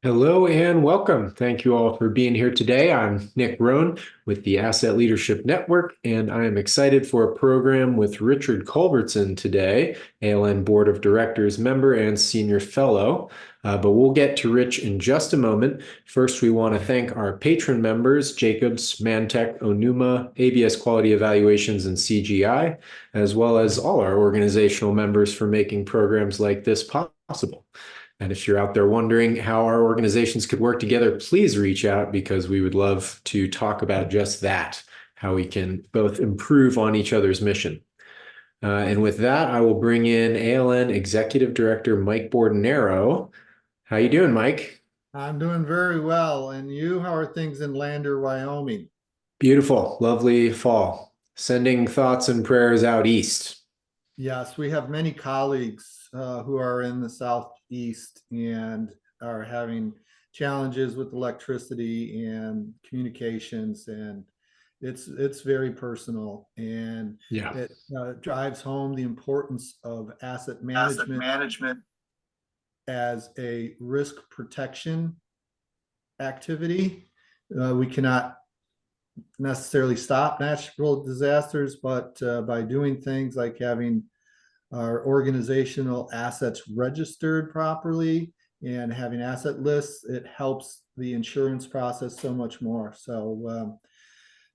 Hello and welcome. Thank you all for being here today. I'm Nick Rohn with the Asset Leadership Network, and I am excited for a program with Richard Culbertson today, ALN Board of Directors member and senior fellow. But we'll get to Rich in just a moment. First, we want to thank our patron members, Jacobs, Mantech, Onuma, ABS Quality Evaluations, and CGI, as well as all our organizational members for making programs like this possible. And if you're out there wondering how our organizations could work together, please reach out because we would love to talk about just that, how we can both improve on each other's mission. And with that, I will bring in ALN Executive Director Mike Bordenero. How you doing, Mike? I'm doing very well. And you, how are things in Lander, Wyoming? Beautiful, lovely fall. Sending thoughts and prayers out east. Yes, we have many colleagues who are in the southeast and are having challenges with electricity and communications, and it's very personal, and Yeah. it drives home the importance of asset Asset management management. as a risk protection activity. We cannot necessarily stop natural disasters, but by doing things like having our organizational assets registered properly and having asset lists, it helps the insurance process so much more. So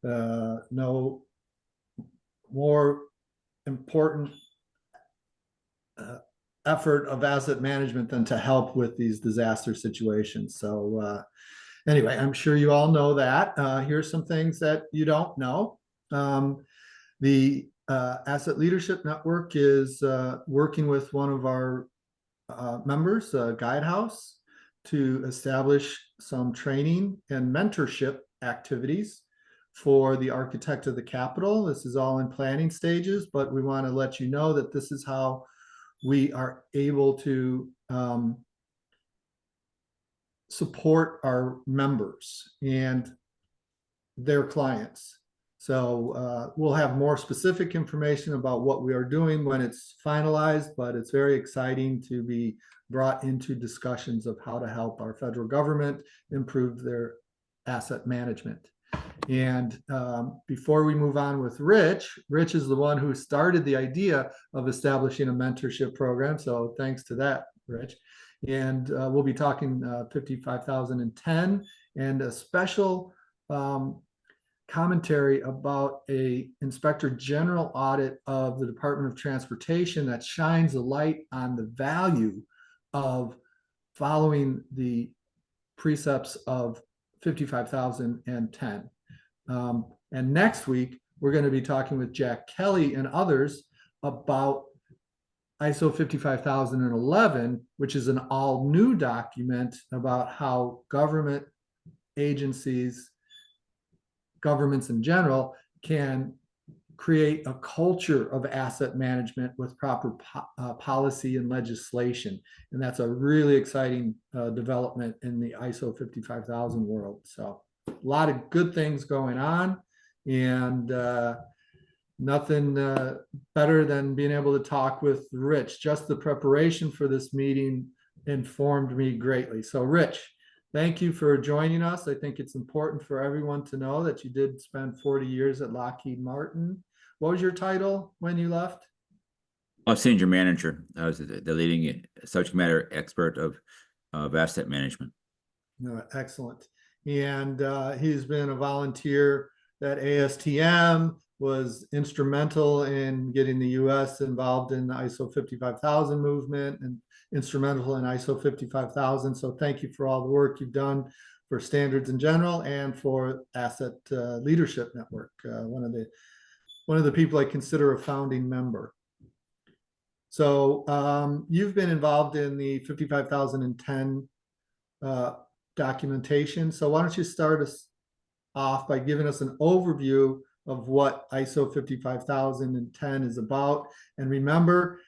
no more important effort of asset management than to help with these disaster situations. So anyway, I'm sure you all know that. Here's some things that you don't know. The Asset Leadership Network is working with one of our members, Guidehouse, to establish some training and mentorship activities for the architect of the Capitol. This is all in planning stages, but we want to let you know that this is how we are able to support our members and their clients. So we'll have more specific information about what we are doing when it's finalized, but it's very exciting to be brought into discussions of how to help our federal government improve their asset management. And before we move on with Rich is the one who started the idea of establishing a mentorship program. So thanks to that, Rich. And we'll be talking 55,010 and a special commentary about a inspector general audit of the Department of Transportation that shines a light on the value of following the precepts of 55,010. And next week, we're going to be talking with Jack Kelly and others about ISO 55011, which is an all new document about how government agencies, governments in general, can create a culture of asset management with proper policy and legislation. And that's a really exciting development in the ISO 55000 world. So a lot of good things going on, and nothing better than being able to talk with Rich. Just the preparation for this meeting informed me greatly. So Rich, thank you for joining us. I think it's important for everyone to know that you did spend 40 years at Lockheed Martin. What was your title when you left? I'm senior manager. I was the leading subject matter expert of asset management. Excellent. And he's been a volunteer at ASTM, was instrumental in getting the US involved in the ISO 55000 movement and instrumental in ISO 55000. So thank you for all the work you've done for standards in general and for Asset Leadership Network. One of the people I consider a founding member. So you've been involved in the 55,010 documentation. So why don't you start us off by giving us an overview of what ISO 55010 is about. And remember,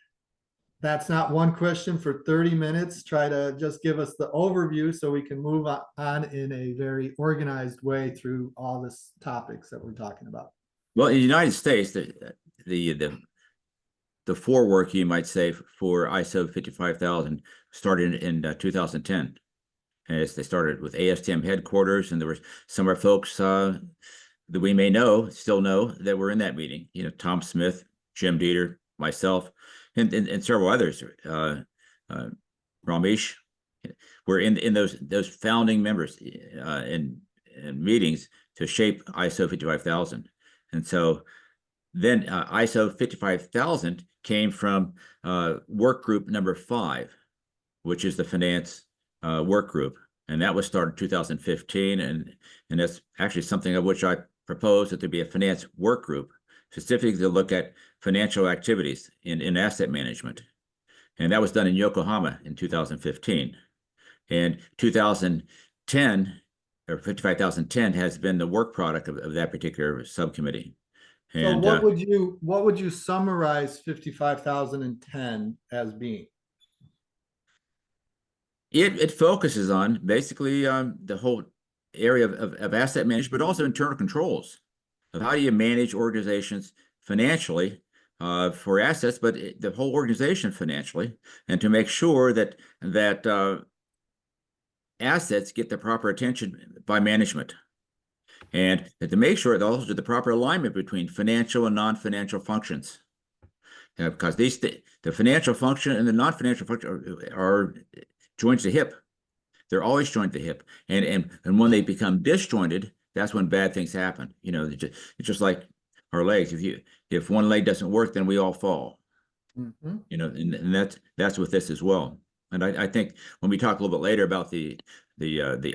that's not one question for 30 minutes. Try to just give us the overview so we can move on in a very organized way through all these topics that we're talking about. Well, in the United States, the forework, you might say, for ISO 55000 started in 2010. as they started with ASTM headquarters, and there were some of our folks that we may still know that were in that meeting. Tom Smith, Jim Dieter, myself, and several others. Ramesh were in those founding members in meetings to shape ISO 55000. And so then ISO 55000 came from work group number 5, which is the finance work group. And that was started in 2015. And that's actually something of which I proposed that there be a finance work group specifically to look at financial activities in asset management. And that was done in Yokohama in 2015. And 2010, or 55010, has been the work product of that particular subcommittee. And so what would you summarize 55,010 as being? It focuses on basically the whole area of asset management, but also internal controls of how do you manage organizations financially for assets, but the whole organization financially, and to make sure that assets get the proper attention by management, and to make sure that also the proper alignment between financial and non-financial functions. Because the financial function and the non-financial function are joined to the hip. They're always joined to the hip, and when they become disjointed, that's when bad things happen. It's just like our legs. If one leg doesn't work, then we all fall. Mm-hmm. And that's with this as well. And I think when we talk a little bit later about the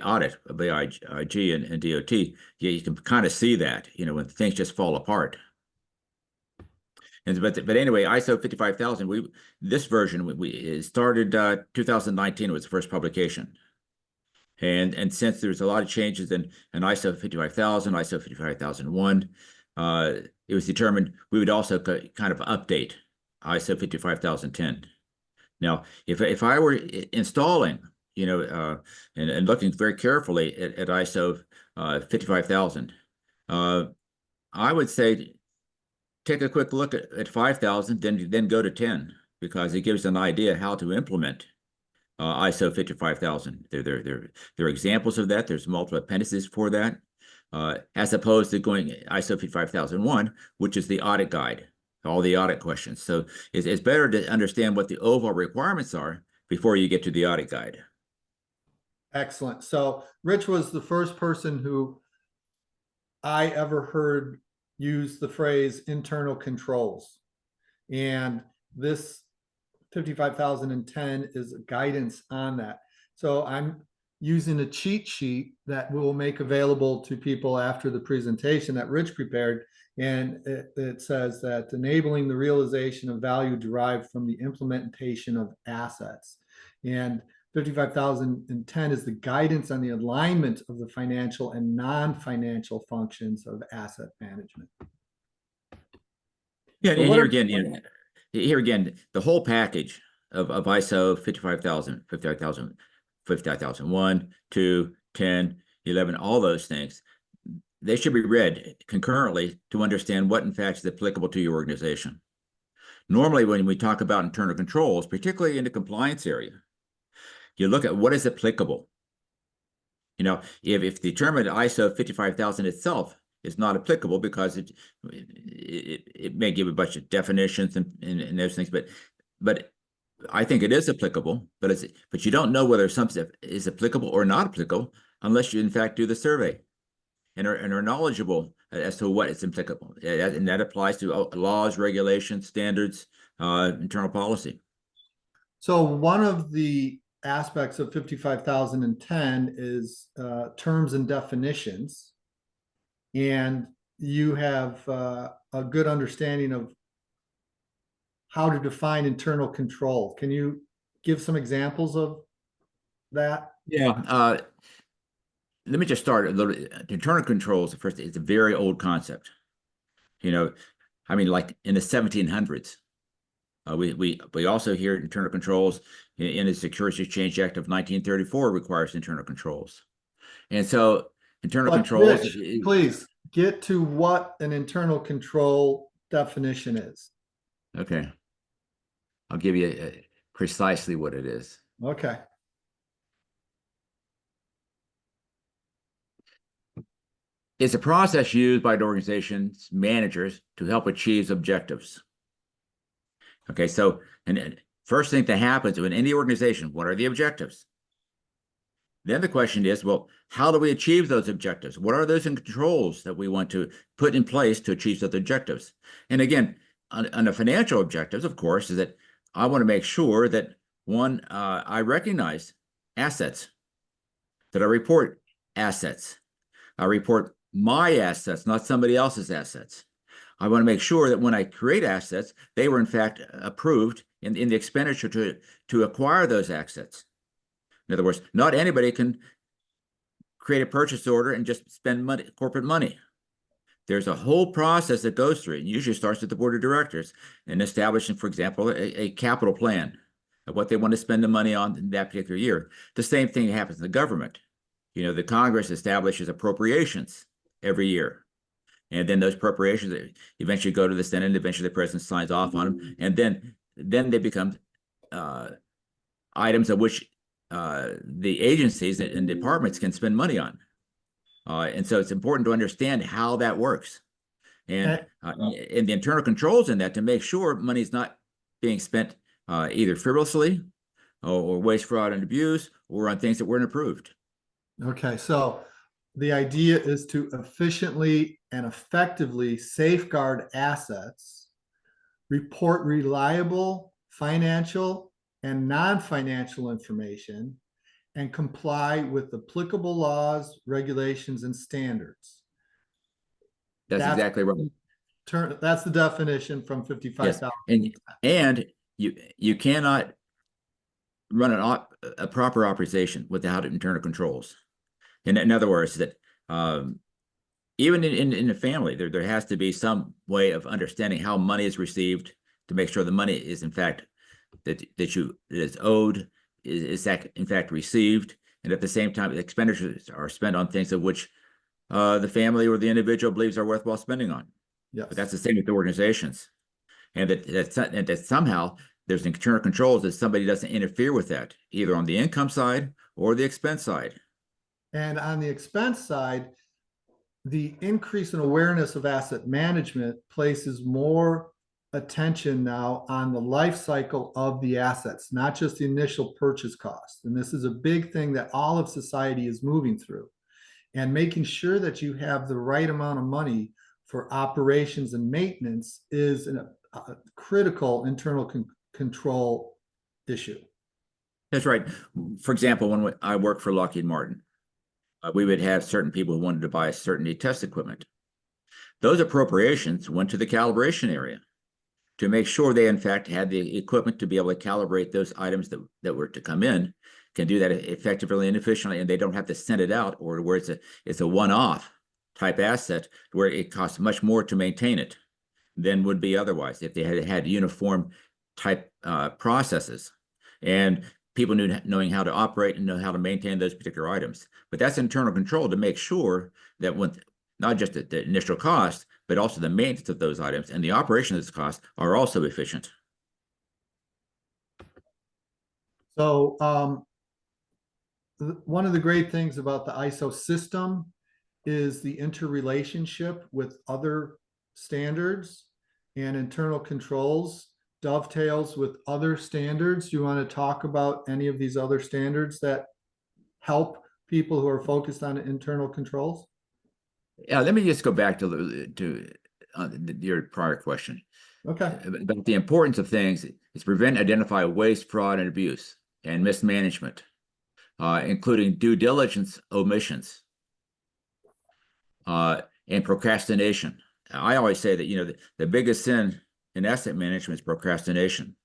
audit of IG and DOT, you can kind of see that, when things just fall apart. But anyway, ISO 55000, this version it started 2019 was the first publication. And since there's a lot of changes in ISO 55000, ISO 55001, it was determined we would also kind of update ISO 55010. Now, if I were installing, and looking very carefully at ISO 55000, I would say take a quick look at 5,000, then go to 10, because it gives an idea how to implement ISO 55000. There are examples of that. There's multiple appendices for that, as opposed to going ISO 55001, which is the audit guide, all the audit questions. So it's better to understand what the overall requirements are before you get to the audit guide. Excellent. So Rich was the first person who I ever heard use the phrase internal controls. And this 55,010 is guidance on that. So I'm using a cheat sheet that we'll make available to people after the presentation that Rich prepared. And it says that enabling the realization of value derived from the implementation of assets. And 55,010 is the guidance on the alignment of the financial and non-financial functions of asset management. Yeah, and here again, the whole package of ISO 55,000, 55,000, 55,001, 2, 10, 11, all those things, they should be read concurrently to understand what in fact is applicable to your organization. Normally, when we talk about internal controls, particularly in the compliance area, you look at what is applicable. If determined ISO 55,000 itself is not applicable because it may give a bunch of definitions and those things, but I think it is applicable, but you don't know whether something is applicable or not applicable unless you in fact do the survey and are knowledgeable as to what is applicable. And that applies to laws, regulations, standards, internal policy. So one of the aspects of 55,010 is terms and definitions. And you have a good understanding of how to define internal control. Can you give some examples of that? Yeah. Let me just start a little bit. Internal controls, first, it's a very old concept. Like in the 1700s, we also hear internal controls in the Securities Exchange Act of 1934 requires internal controls. And so internal controls. Rich, please get to what an internal control definition is. Okay. I'll give you precisely what it is. Okay. It's a process used by the organization's managers to help achieve objectives. Okay, so and first thing that happens in any organization, what are the objectives? Then the question is, well, how do we achieve those objectives? What are those controls that we want to put in place to achieve those objectives? And again, on the financial objectives, of course, is that I want to make sure that one, I recognize assets, that I report assets. I report my assets, not somebody else's assets. I want to make sure that when I create assets, they were in fact approved in the expenditure to acquire those assets. In other words, not anybody can create a purchase order and just spend money, corporate money. There's a whole process that goes through it. It usually starts with the board of directors and establishing, for example, a capital plan of what they want to spend the money on in that particular year. The same thing happens in the government. You know, the Congress establishes appropriations every year. And then those appropriations eventually go to the Senate, and eventually the president signs off on them. And then they become items of which the agencies and departments can spend money on. And so it's important to understand how that works. And the internal controls in that to make sure money is not being spent either frivolously or waste, fraud, and abuse, or on things that weren't approved. Okay, so the idea is to efficiently and effectively safeguard assets, report reliable financial and non-financial information, and comply with applicable laws, regulations, and standards. That's exactly right. That's the definition from 55,000. Yes. And you cannot run a proper operation without internal controls. In other words, that even in the family, there has to be some way of understanding how money is received to make sure the money is in fact that is owed, is in fact received, and at the same time, the expenditures are spent on things of which the family or the individual believes are worthwhile spending on. Yes. But that's the same with the organizations, and that somehow there's internal controls that somebody doesn't interfere with that, either on the income side or the expense side. And on the expense side, the increase in awareness of asset management places more attention now on the life cycle of the assets, not just the initial purchase cost. And this is a big thing that all of society is moving through. And making sure that you have the right amount of money for operations and maintenance is a critical internal control issue. That's right. For example, when I worked for Lockheed Martin, we would have certain people who wanted to buy certain test equipment. Those appropriations went to the calibration area to make sure they, in fact, had the equipment to be able to calibrate those items that were to come in, can do that effectively and efficiently, and they don't have to send it out, or where it's a one-off type asset where it costs much more to maintain it than would be otherwise if they had uniform type processes. And people knowing how to operate and know how to maintain those particular items. But that's internal control to make sure that when not just the initial cost, but also the maintenance of those items and the operation of those costs are also efficient. So one of the great things about the ISO system is the interrelationship with other standards and internal controls dovetails with other standards. You want to talk about any of these other standards that help people who are focused on internal controls? Yeah, let me just go back to your prior question. Okay. About the importance of things is prevent, identify waste, fraud, and abuse, and mismanagement, including due diligence omissions, and procrastination. I always say that the biggest sin in asset management is procrastination.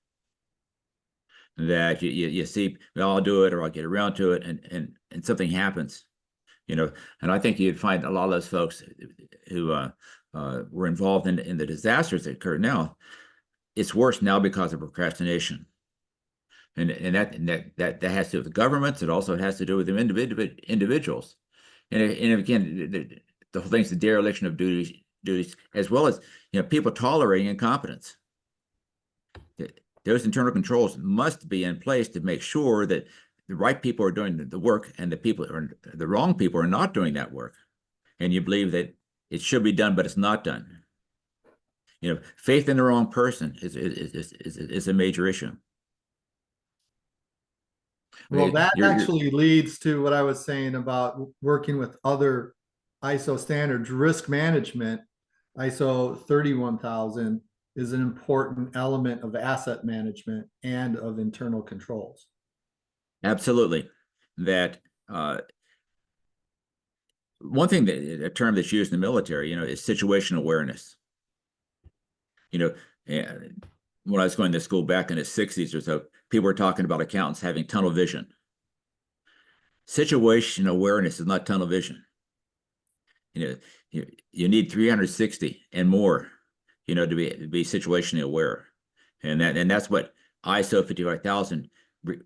That you see, well, I'll do it, or I'll get around to it, and something happens, and I think you'd find a lot of those folks who were involved in the disasters that occurred now. It's worse now because of procrastination, and that has to do with the governments. It also has to do with the individuals, and again, the whole thing's the dereliction of duties, as well as people tolerating incompetence. Those internal controls must be in place to make sure that the right people are doing the work and the wrong people are not doing that work. and you believe that it should be done, but it's not done. Faith in the wrong person is a major issue. Well, that You're- actually leads to what I was saying about working with other ISO standards. Risk management, ISO 31000 is an important element of asset management and of internal controls. Absolutely. That one thing a term that's used in the military, is situational awareness. When I was going to school back in the 60s or so, people were talking about accountants having tunnel vision. Situational awareness is not tunnel vision. You need 360 and more, to be situationally aware, and that's what ISO 55000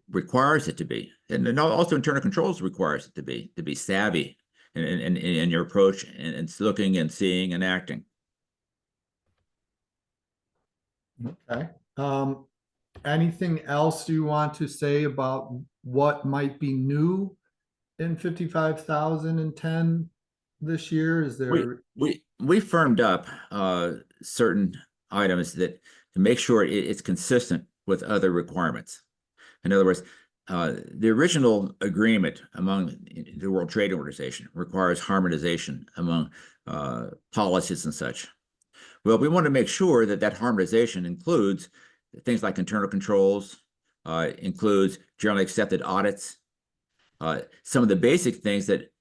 requires it to be, and also internal controls requires it to be savvy in your approach and looking and seeing and acting. Okay. Anything else you want to say about what might be new in 55,010 this year? Is there? We firmed up certain items that to make sure it's consistent with other requirements. In other words, the original agreement among the World Trade Organization requires harmonization among policies and such. Well, we want to make sure that harmonization includes things like internal controls, includes generally accepted audits, some of the basic things that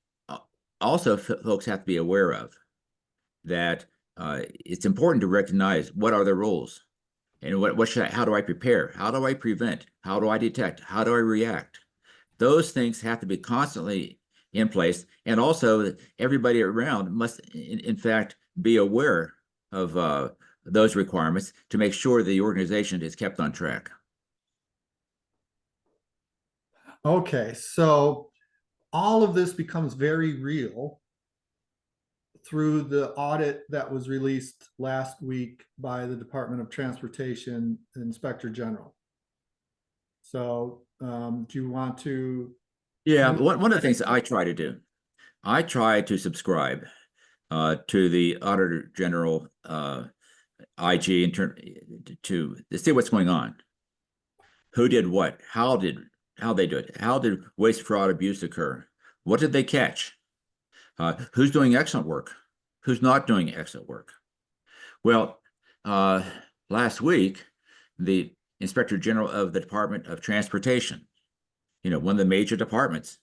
also folks have to be aware of, that it's important to recognize what are the rules and how do I prepare? How do I prevent? How do I detect? How do I react? Those things have to be constantly in place. And also everybody around must in fact be aware of those requirements to make sure the organization is kept on track. Okay, so all of this becomes very real through the audit that was released last week by the Department of Transportation Inspector General. So do you want to? Yeah, one of the things I try to do, I try to subscribe to the Auditor General IG to see what's going on. Who did what? How they do it? How did waste, fraud, abuse occur? What did they catch? Who's doing excellent work? Who's not doing excellent work? Well, last week, the Inspector General of the Department of Transportation, one of the major departments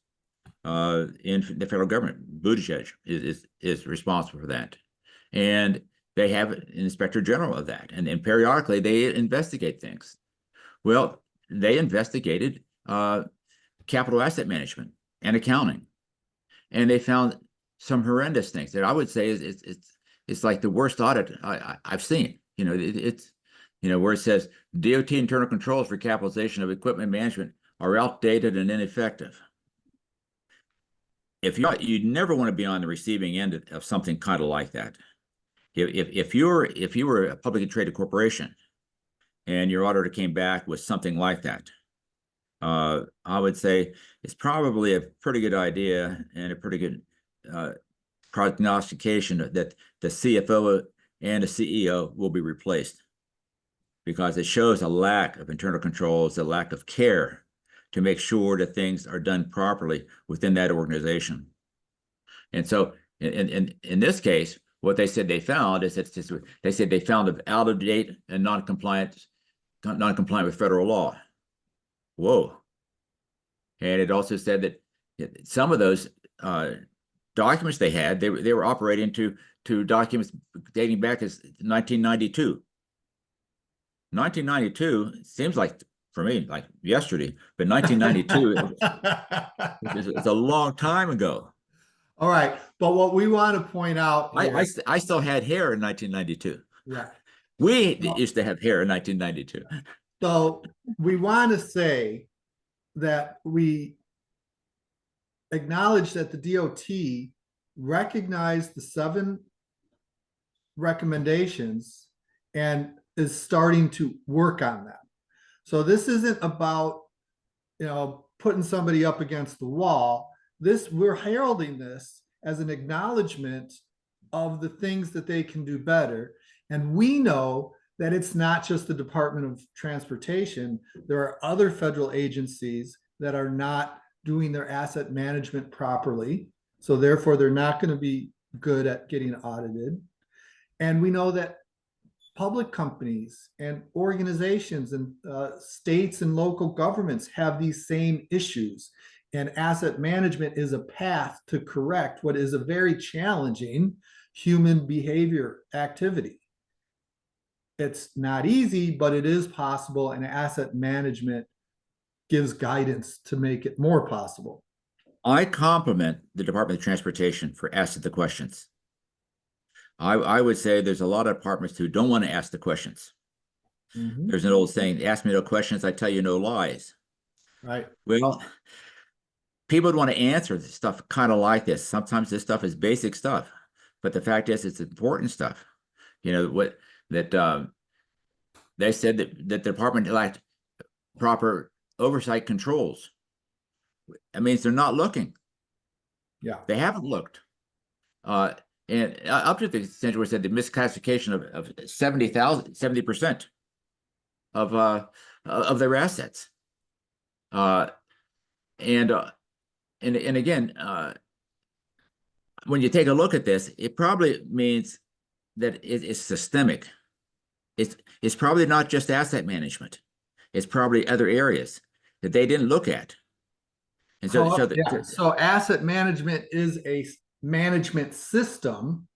in the federal government, Buttigieg is responsible for that. And they have an Inspector General of that. And then periodically they investigate things. Well, they investigated capital asset management and accounting. And they found some horrendous things that I would say it's like the worst audit I've seen. It's where it says DOT internal controls for capitalization of equipment management are outdated and ineffective. You never want to be on the receiving end of something kind of like that. If you were a publicly traded corporation and your auditor came back with something like that, I would say it's probably a pretty good idea and a pretty good prognostication that the CFO and the CEO will be replaced, because it shows a lack of internal controls, a lack of care to make sure that things are done properly within that organization. And so in this case, what they said they found is that they said they found it out of date and non-compliant with federal law. Whoa. And it also said that some of those documents they had, they were operating to documents dating back as 1992. 1992 seems like, for me, like yesterday, but 1992 is a long time ago. All right, but what we want to point out here, I still had hair in 1992. Yeah, we used to have hair in 1992. So we want to say that we acknowledge that the DOT recognized the 7 recommendations and is starting to work on them. So this isn't about, putting somebody up against the wall. We're heralding this as an acknowledgement of the things that they can do better. And we know that it's not just the Department of Transportation. There are other federal agencies that are not doing their asset management properly. So therefore, they're not going to be good at getting audited. And we know that public companies and organizations and states and local governments have these same issues. And asset management is a path to correct what is a very challenging human behavior activity. It's not easy, but it is possible, and asset management gives guidance to make it more possible. I compliment the Department of Transportation for asking the questions. I would say there's a lot of departments who don't want to ask the questions. Mm-hmm. There's an old saying, ask me no questions, I tell you no lies. Right. Well, people want to answer stuff kind of like this. Sometimes this stuff is basic stuff, but the fact is it's important stuff. You know, what that they said that the department lacked proper oversight controls. That means they're not looking. Yeah. They haven't looked. And up to the extent where it said the misclassification of 70% of their assets. And again, when you take a look at this, it probably means that it's systemic. It's probably not just asset management. It's probably other areas that they didn't look at. And so asset management is a management system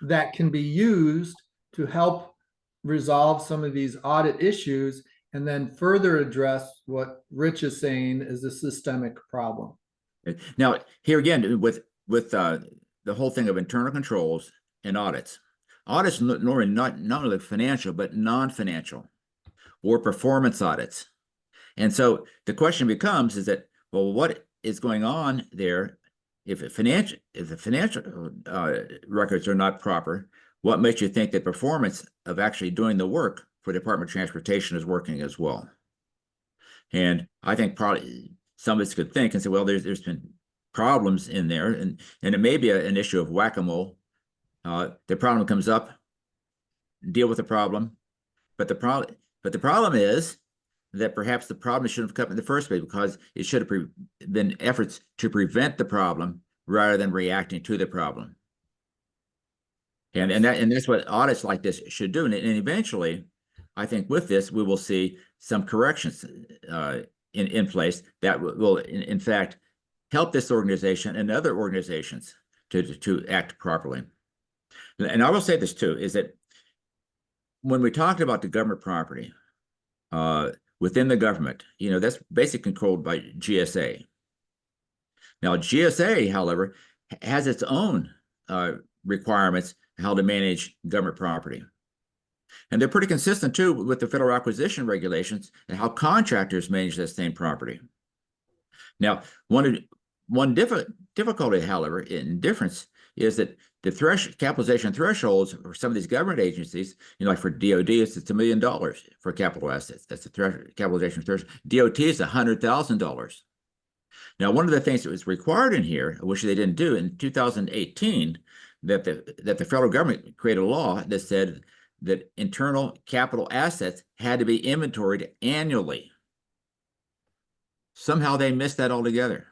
that can be used to help resolve some of these audit issues and then further address what Rich is saying is a systemic problem. Now, here again, with the whole thing of internal controls and audits normally not only financial, but non-financial or performance audits. And so the question becomes is that, well, what is going on there? If the financial records are not proper, what makes you think that performance of actually doing the work for the Department of Transportation is working as well? And I think probably some of us could think and say, well, there's been problems in there, and it may be an issue of whack-a-mole. The problem comes up, deal with the problem, but the problem is that perhaps the problem shouldn't have come in the first place because it should have been efforts to prevent the problem rather than reacting to the problem. And that's what audits like this should do. And eventually, I think with this, we will see some corrections in place that will, in fact, help this organization and other organizations to act properly. And I will say this too, is that when we talked about the government property, within the government, that's basically controlled by GSA. Now, GSA, however, has its own requirements how to manage government property. And they're pretty consistent, too, with the federal acquisition regulations and how contractors manage that same property. Now, one difficulty, however, in difference is that the capitalization thresholds for some of these government agencies, like for DOD, it's $1 million for capital assets. That's the capitalization threshold. DOT is $100,000. Now, one of the things that was required in here, which they didn't do in 2018, that the federal government created a law that said that internal capital assets had to be inventoried annually. Somehow they missed that altogether.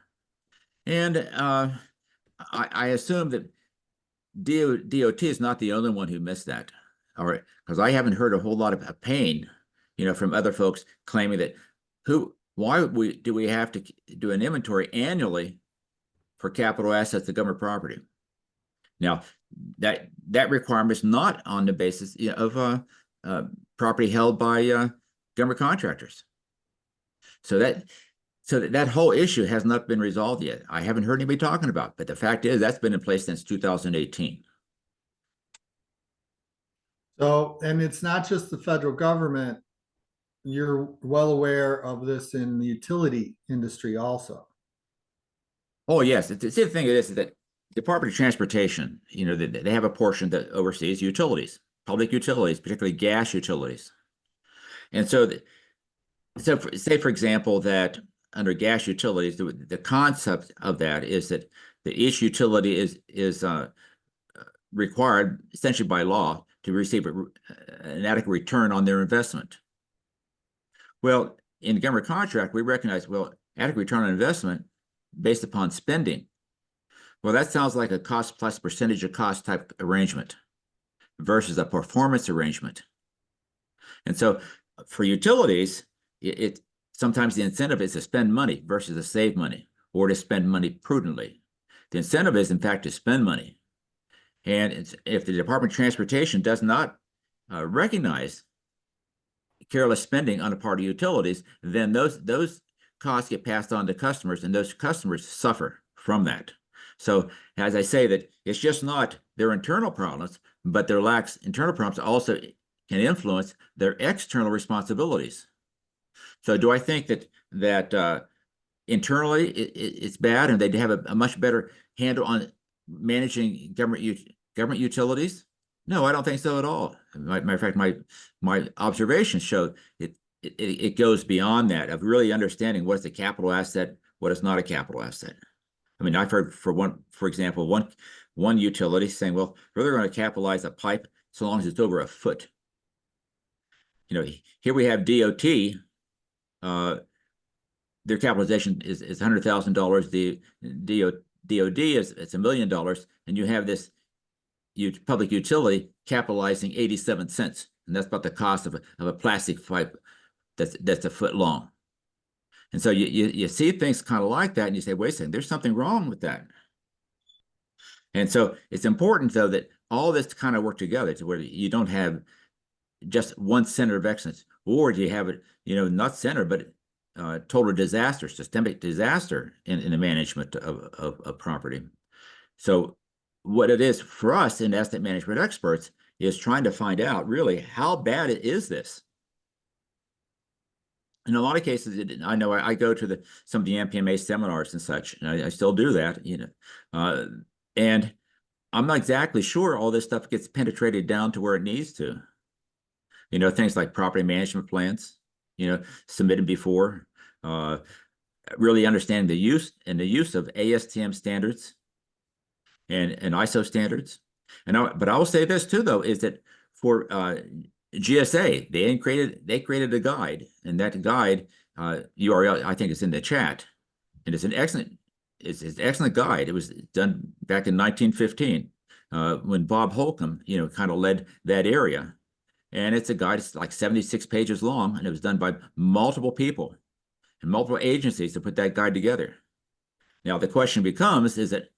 And I assume that DOT is not the only one who missed that, all right? Because I haven't heard a whole lot of pain, from other folks claiming that why do we have to do an inventory annually for capital assets of government property? Now, that requirement is not on the basis of property held by government contractors. So that whole issue has not been resolved yet. I haven't heard anybody talking about it, but the fact is that's been in place since 2018. So, and it's not just the federal government. You're well aware of this in the utility industry also. Oh, yes. The thing is that Department of Transportation, they have a portion that oversees utilities, public utilities, particularly gas utilities. And so say, for example, that under gas utilities, the concept of that is that that each utility is required essentially by law to receive an adequate return on their investment. Well, in the government contract, we recognize, well, adequate return on investment based upon spending. Well, that sounds like a cost plus percentage of cost type arrangement versus a performance arrangement. And so for utilities, it sometimes the incentive is to spend money versus to save money or to spend money prudently. The incentive is, in fact, to spend money. And if the Department of Transportation does not recognize careless spending on the part of utilities, then those costs get passed on to customers, and those customers suffer from that. So, as I say, that it's just not their internal problems, but their internal problems also can influence their external responsibilities. So, do I think that internally it's bad, and they'd have a much better handle on managing government utilities? No, I don't think so at all. Matter of fact, my observations show it goes beyond that of really understanding what is a capital asset, what is not a capital asset. I mean, I've heard for example, one utility saying, well, we're going to capitalize a pipe so long as it's over a foot. You know, here we have DOT. Their capitalization is $100,000. The DOD is $1 million, and you have this public utility capitalizing 87 cents, and that's about the cost of a plastic pipe that's a foot long. And so you see things kind of like that, and you say, wait a second, there's something wrong with that. And so it's important, though, that all this kind of work together to where you don't have just one center of excellence, or do you have it, not center, but total disaster, systemic disaster in the management of property. So what it is for us in asset management experts is trying to find out really how bad is this. In a lot of cases, I know I go to some of the NPMA seminars and such, and I still do that, and I'm not exactly sure all this stuff gets penetrated down to where it needs to. Things like property management plans, submitted before, really understanding the use of ASTM standards and ISO standards. But I will say this too, though, is that for GSA, they created a guide, and that guide URL I think is in the chat, and it's an excellent guide. It was done back in 1915 when Bob Holcomb kind of led that area, and it's a guide. It's like 76 pages long, and it was done by multiple people and multiple agencies to put that guide together. Now the question becomes: is that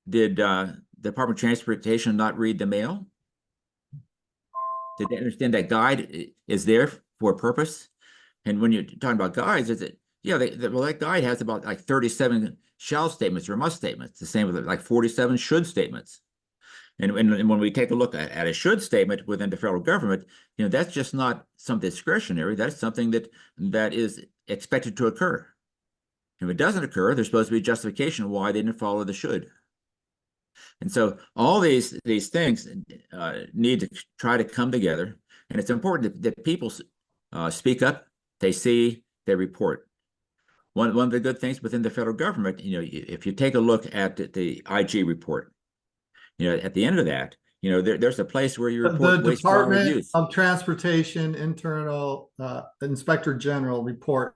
did the Department of Transportation not read the mail? Did they understand that guide is there for a purpose? And when you're talking about guides, is it, that guide has about like 37 shall statements or must statements, the same with like 47 should statements. And when we take a look at a should statement within the federal government, that's just not something discretionary. That's something that is expected to occur. If it doesn't occur, there's supposed to be justification why they didn't follow the should. And so all these things need to try to come together, and it's important that people speak up. They see, they report. One of the good things within the federal government, if you take a look at the IG report, at the end of that, there's a place where you report the wastewater Department use. of Transportation internal Inspector General report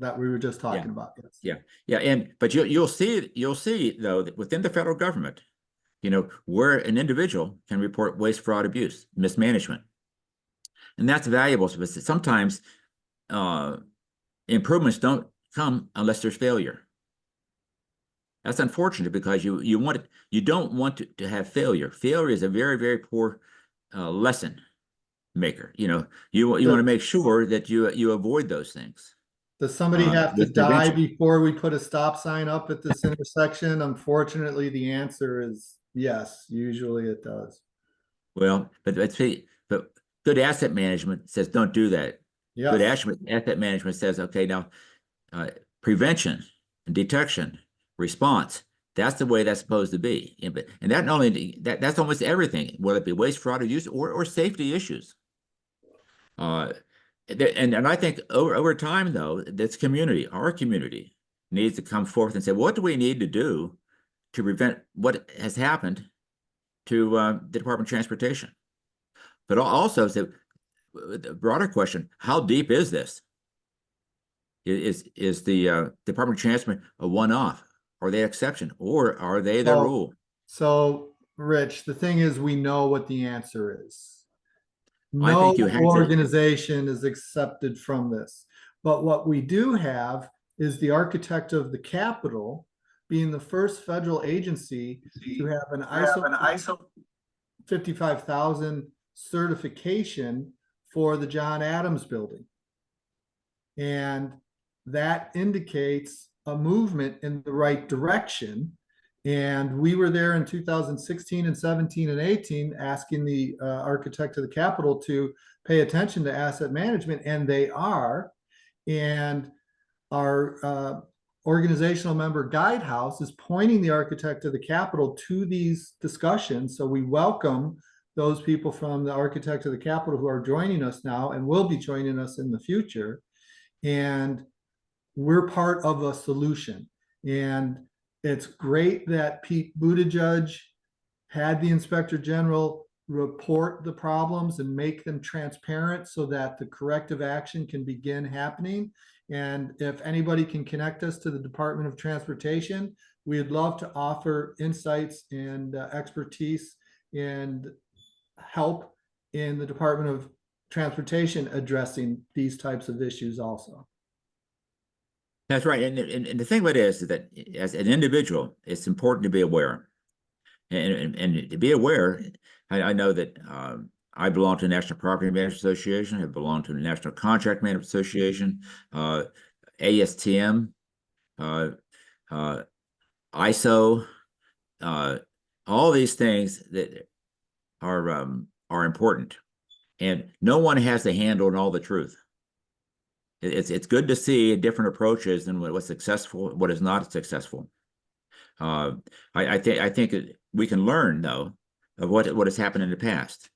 that we were just talking about. Yes. Yeah. But you'll see though that within the federal government, where an individual can report waste, fraud, abuse, mismanagement. And that's valuable. But sometimes improvements don't come unless there's failure. That's unfortunate because you don't want to have failure. Failure is a very, very poor lesson maker. You want to make sure that you avoid those things. Does somebody have to die before we put a stop sign up at this intersection? Unfortunately, the answer is yes. Usually it does. Well, but good asset management says don't do that. Yes. Good asset management says, okay, now prevention and detection, response, that's the way that's supposed to be. And that not only that's almost everything, whether it be waste, fraud, or use, or safety issues. And I think over time, though, this community, our community, needs to come forth and say, what do we need to do to prevent what has happened to the Department of Transportation? But also the broader question, how deep is this? Is the Department of Transportation a one-off? Are they exception, or are they the rule? So, Rich, the thing is, we know what the answer is. I No think you have to. organization is accepted from this. But what we do have is the architect of the Capitol being the first federal agency to have an ISO 55,000 certification for the John Adams building. And that indicates a movement in the right direction. And we were there in 2016 and 17 and 18 asking the architect of the Capitol to pay attention to asset management, and they are. And our organizational member Guidehouse is pointing the architect of the Capitol to these discussions. So we welcome those people from the architect of the Capitol who are joining us now and will be joining us in the future. And we're part of a solution. And it's great that Pete Buttigieg had the Inspector General report the problems and make them transparent so that the corrective action can begin happening. And if anybody can connect us to the Department of Transportation, we'd love to offer insights and expertise and help in the Department of Transportation addressing these types of issues also. That's right. And the thing about it is that as an individual, it's important to be aware. And to be aware, I know that I belong to the National Property Management Association. I belong to the National Contract Management Association, ASTM, ISO, all these things that are important. And no one has the handle on all the truth. It's good to see different approaches and what's successful, what is not successful. I think we can learn though of what has happened in the past.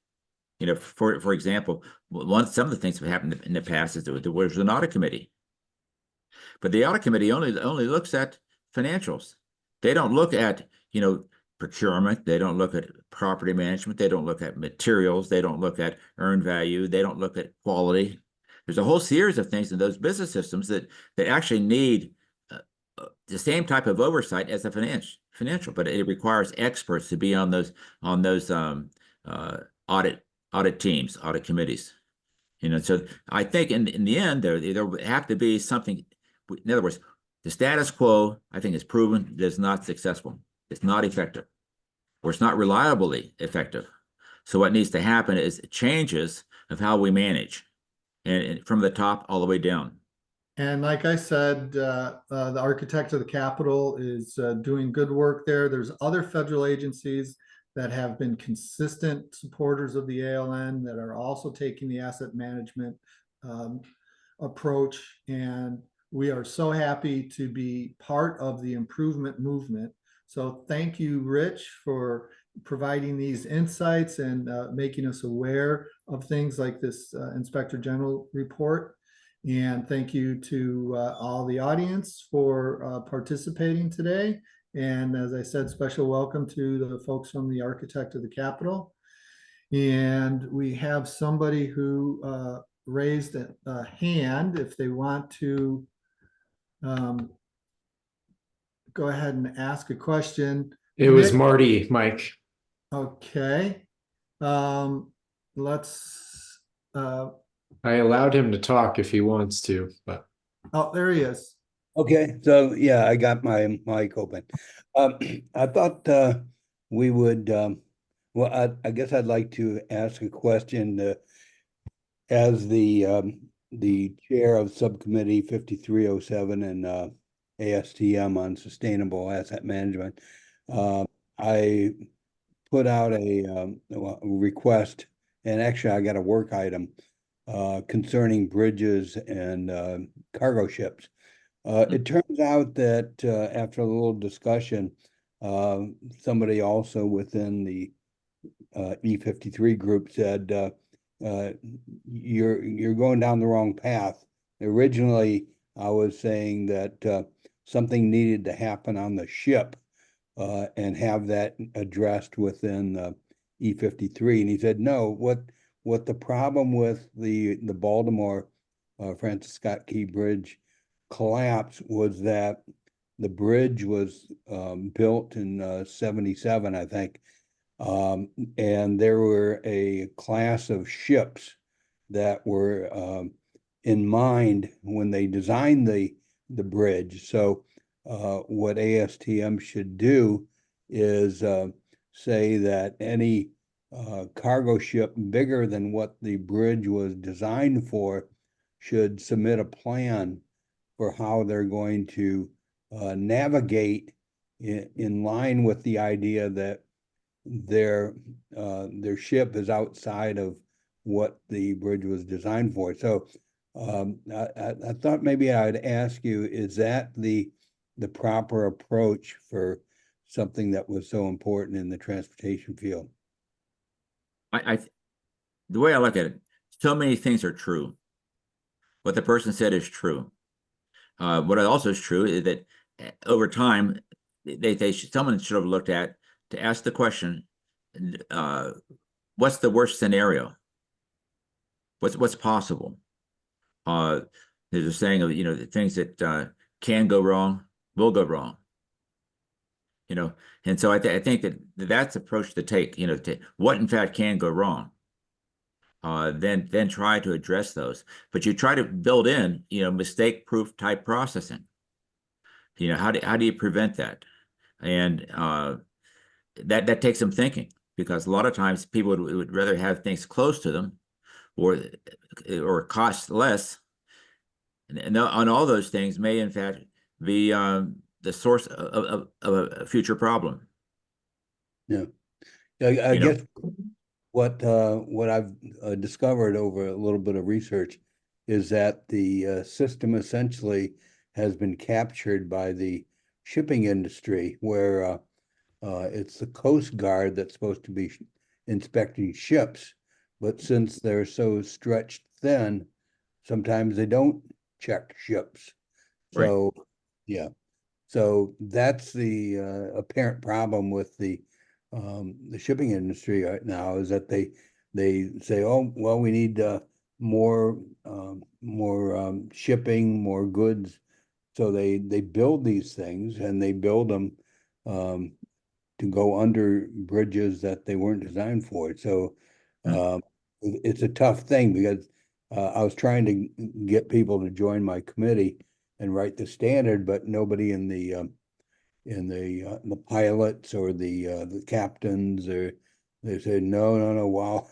You know, for example, some of the things that happened in the past is that there was an audit committee, but the audit committee only looks at financials. They don't look at procurement. They don't look at property management. They don't look at materials. They don't look at earned value. They don't look at quality. There's a whole series of things in those business systems that actually need the same type of oversight as the financial, but it requires experts to be on those audit teams, audit committees. So I think in the end there have to be something. In other words, the status quo, I think, is proven is not successful. It's not effective, or it's not reliably effective. So what needs to happen is changes of how we manage, and from the top all the way down. And like I said, the architect of the Capitol is doing good work there. There's other federal agencies that have been consistent supporters of the ALN that are also taking the asset management approach. And we are so happy to be part of the improvement movement. So thank you, Rich, for providing these insights and making us aware of things like this Inspector General report. And thank you to all the audience for participating today. And as I said, special welcome to the folks from the Architect of the Capitol. And we have somebody who raised a hand if they want to go ahead and ask a question. It was Marty, Mike. Okay. Let's I allowed him to talk if he wants to, but oh, there he is. Okay, so yeah, I got my mic open. I thought we would well, I guess I'd like to ask a question as the chair of subcommittee 5307 and ASTM on sustainable asset management. I put out a request, and actually I got a work item concerning bridges and cargo ships. It turns out that after a little discussion, somebody also within the E53 group said, you're going down the wrong path. Originally, I was saying that something needed to happen on the ship and have that addressed within E53. And he said, no, what the problem with the Baltimore Francis Scott Key Bridge collapse was that the bridge was built in 77, I think. And there were a class of ships that were in mind when they designed the bridge. So what ASTM should do is say that any cargo ship bigger than what the bridge was designed for should submit a plan for how they're going to navigate in line with the idea that their ship is outside of what the bridge was designed for. So I thought maybe I'd ask you, is that the proper approach for something that was so important in the transportation field? The way I look at it, so many things are true. What the person said is true. What also is true is that over time, someone should have looked at to ask the question, what's the worst scenario? What's possible? There's a saying of, the things that can go wrong will go wrong. And so I think that's the approach to take, to what in fact can go wrong. Then try to address those. But you try to build in, mistake-proof type processing. How do you prevent that? And that takes some thinking, because a lot of times people would rather have things close to them or cost less. And on all those things may in fact be the source of a future problem. Yeah. I guess what I've discovered over a little bit of research is that the system essentially has been captured by the shipping industry, where it's the Coast Guard that's supposed to be inspecting ships, but since they're so stretched thin, sometimes they don't check ships. So, right. Yeah. So that's the apparent problem with the shipping industry right now, is that they say, oh, well, we need more shipping, more goods. So they build these things, and they build them to go under bridges that they weren't designed for. So it's a tough thing, because I was trying to get people to join my committee and write the standard, but nobody in the pilots or the captains, or they said, no,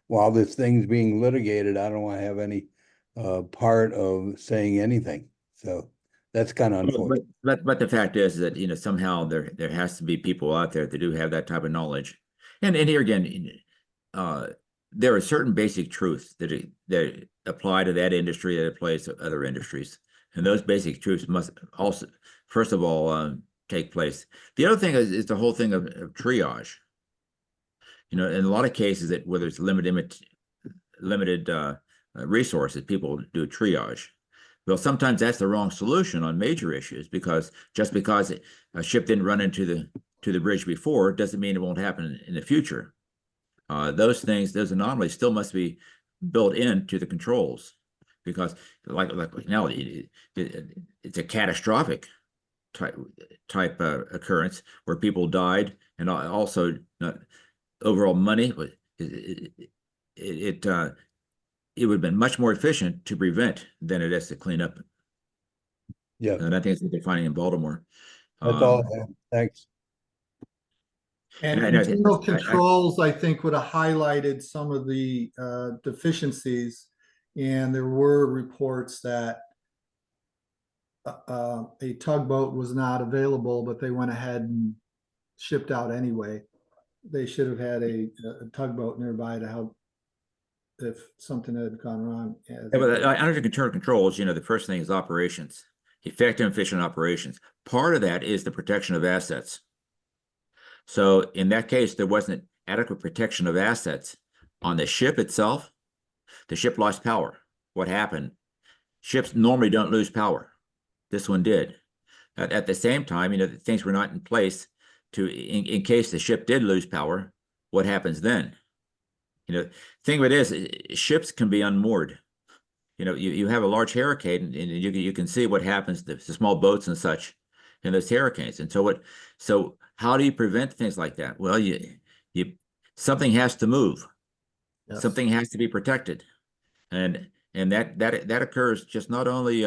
while this thing's being litigated, I don't want to have any part of saying anything. So that's kind of unfortunate. But the fact is that, somehow there has to be people out there that do have that type of knowledge. And here again, there are certain basic truths that apply to that industry that applies to other industries. And those basic truths must also, first of all, take place. The other thing is the whole thing of triage. In a lot of cases where there's limited resources, people do triage. Well, sometimes that's the wrong solution on major issues, because just because a ship didn't run into the bridge before doesn't mean it won't happen in the future. Those anomalies still must be built into the controls, because like now it's a catastrophic type occurrence where people died, and also overall money. It would have been much more efficient to prevent than it is to clean up. Yeah, and I think that's what they're finding in Baltimore. That's all I have. Thanks. And internal controls, I think, would have highlighted some of the deficiencies. And there were reports that a tugboat was not available, but they went ahead and shipped out anyway. They should have had a tugboat nearby to help if something had gone wrong. Yeah, but under internal controls, the first thing is operations, effective and efficient operations. Part of that is the protection of assets. So in that case, there wasn't adequate protection of assets on the ship itself. The ship lost power. What happened? Ships normally don't lose power. This one did. At the same time, things were not in place in case the ship did lose power, what happens then? Thing of it is, ships can be unmoored. You have a large hurricane, and you can see what happens to small boats and such in those hurricanes. And so how do you prevent things like that? Well, something has to move. Yes. Something has to be protected. And that occurs just not only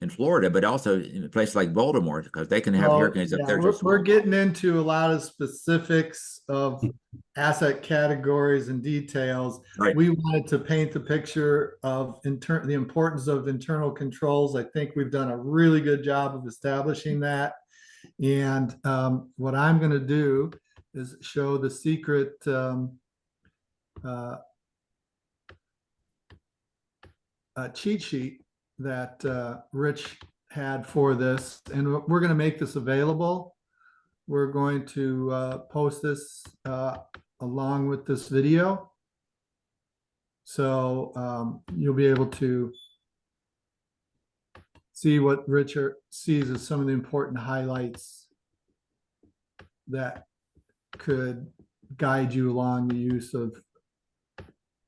in Florida, but also in places like Baltimore, because they can have hurricanes up there. We're getting into a lot of specifics of asset categories and details. Right. We wanted to paint the picture of the importance of internal controls. I think we've done a really good job of establishing that. And what I'm going to do is show the secret cheat sheet that Rich had for this, and we're going to make this available. We're going to post this along with this video, so you'll be able to see what Richard sees as some of the important highlights that could guide you along the use of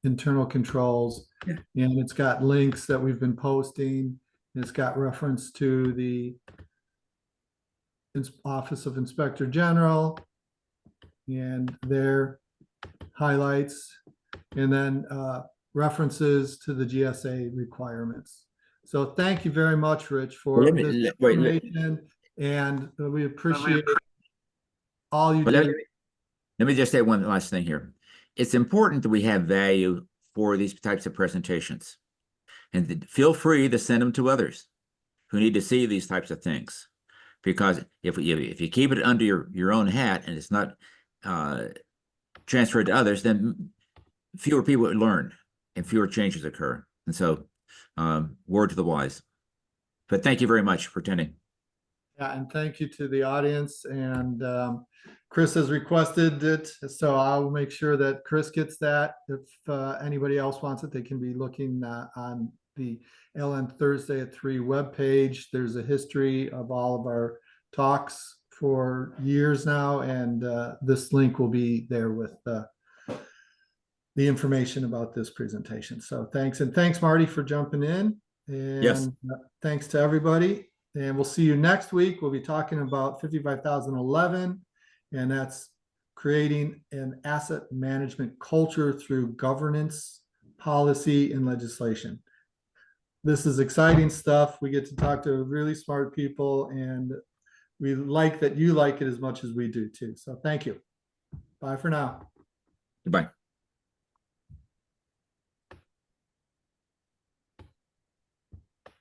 internal controls. Yeah. And it's got links that we've been posting. It's got reference to the Office of Inspector General and their highlights, and then references to the GSA requirements. So thank you very much, Rich, for this information, and we appreciate all you do. Let me just say one last thing here. It's important that we have value for these types of presentations, and feel free to send them to others who need to see these types of things. Because if you keep it under your own hat and it's not transferred to others, then fewer people would learn and fewer changes occur. And so, word to the wise. But thank you very much for attending. Yeah, and thank you to the audience. And Chris has requested it, so I'll make sure that Chris gets that. If anybody else wants it, they can be looking on the ALN Thursday at 3 webpage. There's a history of all of our talks for years now, and this link will be there with the information about this presentation. So thanks, and thanks, Marty, for jumping in. And yes, thanks to everybody. And we'll see you next week. We'll be talking about 55,011, and that's creating an asset management culture through governance, policy, and legislation. This is exciting stuff. We get to talk to really smart people, and we like that you like it as much as we do too. So thank you. Bye for now. goodbye.